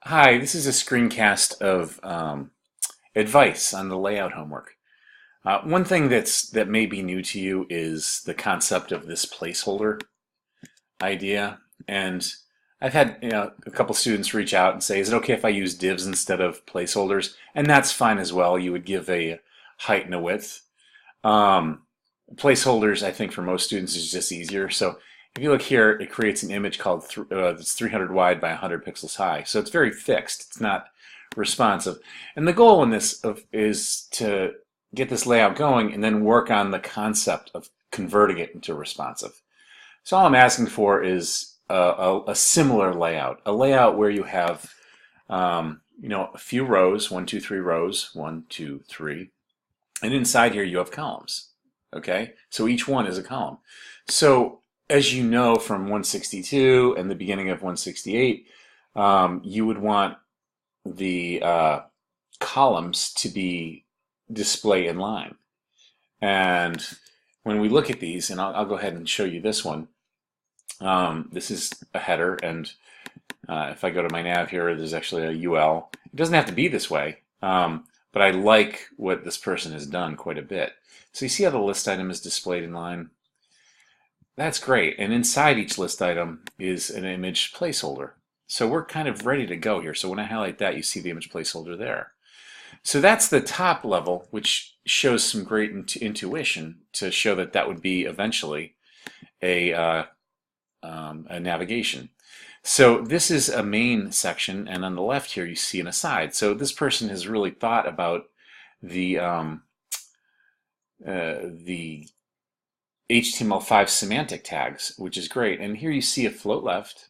Hi, this is a screencast of advice on the layout homework. One thing that may be new to you is the concept of this placeholder idea. And I've had a couple students reach out and say, "Is it okay if I use divs instead of placeholders?" And that's fine as well. You would give a height and a width. Um, Placeholders, I think, for most students is just easier. So if you look here, it creates an image called that's 300 wide by 100 pixels high. So it's very fixed. It's not responsive. And the goal in is to get this layout going and then work on the concept of converting it into responsive. So all I'm asking for is a similar layout, a layout where you have a few rows, one, two, three rows, one, two, three, and inside here you have columns. Okay, so each one is a column. So as you know from 162 and the beginning of 168, you would want the columns to be display in line. And when we look at these, and I'll go ahead and show you this one. This is a header, and if I go to my nav here, there's actually a UL. It doesn't have to be this way, but I like what this person has done quite a bit. So you see how the list item is displayed in line? That's great. And inside each list item is an image placeholder. So we're kind of ready to go here. So when I highlight that, you see the image placeholder there. So that's the top level, which shows some great intuition to show that that would be eventually a navigation. So this is a main section, and on the left here you see an aside. So this person has really thought about the HTML5 semantic tags, which is great. And here you see a float left,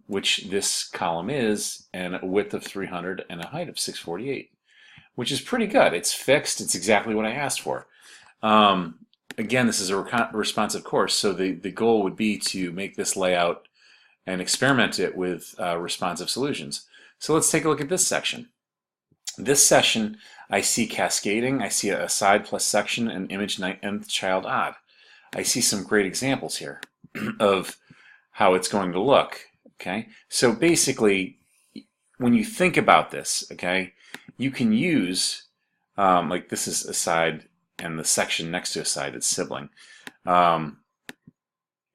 which this column is, and a width of 300 and a height of 648, which is pretty good. It's fixed. It's exactly what I asked for. Again, this is a responsive course, so the goal would be to make this layout and experiment it with responsive solutions. So let's take a look at this section. This section, I see cascading, I see a aside plus section, and image nth child odd. I see some great examples here of how it's going to look. Okay, so basically, when you think about this, okay, you can use like this is aside, and the section next to aside is sibling.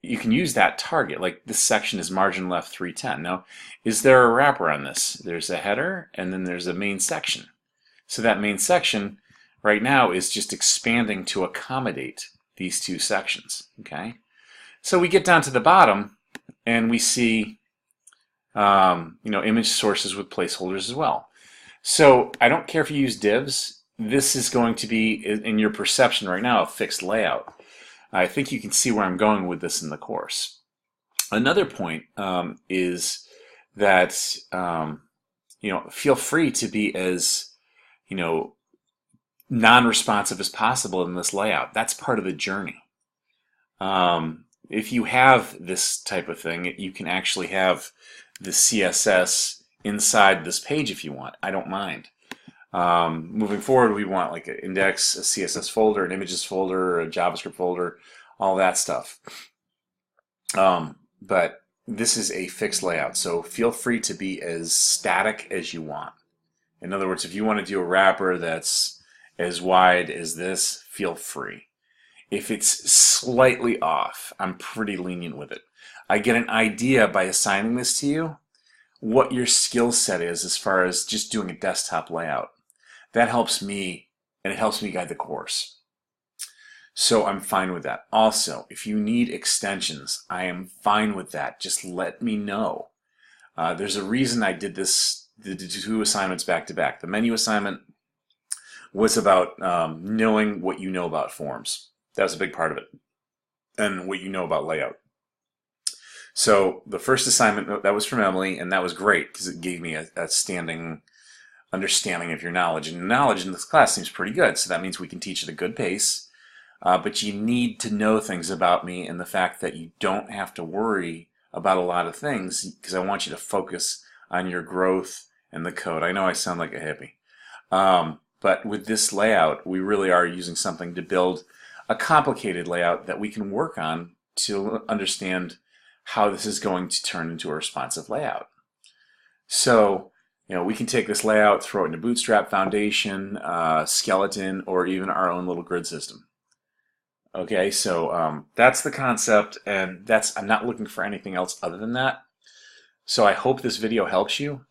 You can use that target, like this section is margin left 310. Now, is there a wrapper on this? There's a header, and then there's a main section. So that main section right now is just expanding to accommodate these two sections, okay? So we get down to the bottom, and we see image sources with placeholders as well. So I don't care if you use divs. This is going to be, in your perception right now, a fixed layout. I think you can see where I'm going with this in the course. Another point is that feel free to be as non-responsive as possible in this layout. That's part of the journey. If you have this type of thing, you can actually have the CSS inside this page if you want. I don't mind. Moving forward, we want like an index, a CSS folder, an images folder, a JavaScript folder, all that stuff. But this is a fixed layout, so feel free to be as static as you want. In other words, if you want to do a wrapper that's as wide as this, feel free. If it's slightly off, I'm pretty lenient with it. I get an idea by assigning this to you what your skill set is as far as just doing a desktop layout. That helps me, and it helps me guide the course. So I'm fine with that. Also, if you need extensions, I am fine with that. Just let me know. There's a reason I did this, the two assignments back to back. The menu assignment was about knowing what you know about forms. That was a big part of it, and what you know about layout. So the first assignment, that was from Emily, and that was great because it gave me a standing understanding of your knowledge. And knowledge in this class seems pretty good, so that means we can teach at a good pace. But you need to know things about me and the fact that you don't have to worry about a lot of things because I want you to focus on your growth and the code. I know I sound like a hippie. But with this layout, we really are using something to build a complicated layout that we can work on to understand how this is going to turn into a responsive layout. So, we can take this layout, throw it into Bootstrap, Foundation, Skeleton, or even our own little grid system. Okay, so that's the concept, and I'm not looking for anything else other than that. So I hope this video helps you.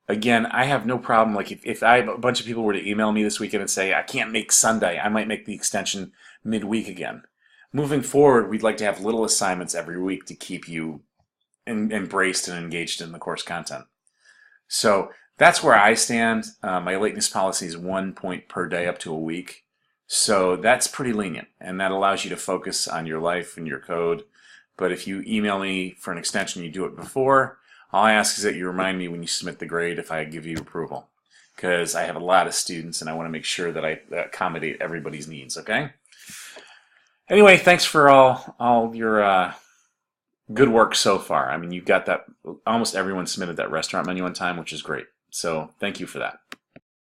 Again, I have no problem. Like if a bunch of people were to email me this weekend and say, I can't make Sunday, I might make the extension midweek again. Moving forward, we'd like to have little assignments every week to keep you embraced and engaged in the course content. So that's where I stand. My lateness policy is 1 point per day up to a week. So that's pretty lenient, and that allows you to focus on your life and your code. But if you email me for an extension, you do it before. All I ask is that you remind me when you submit the grade if I give you approval, because I have a lot of students and I want to make sure that I accommodate everybody's needs, okay? Anyway, thanks for all your good work so far. I mean, you've got that, almost everyone submitted that restaurant menu on time, which is great. So thank you for that.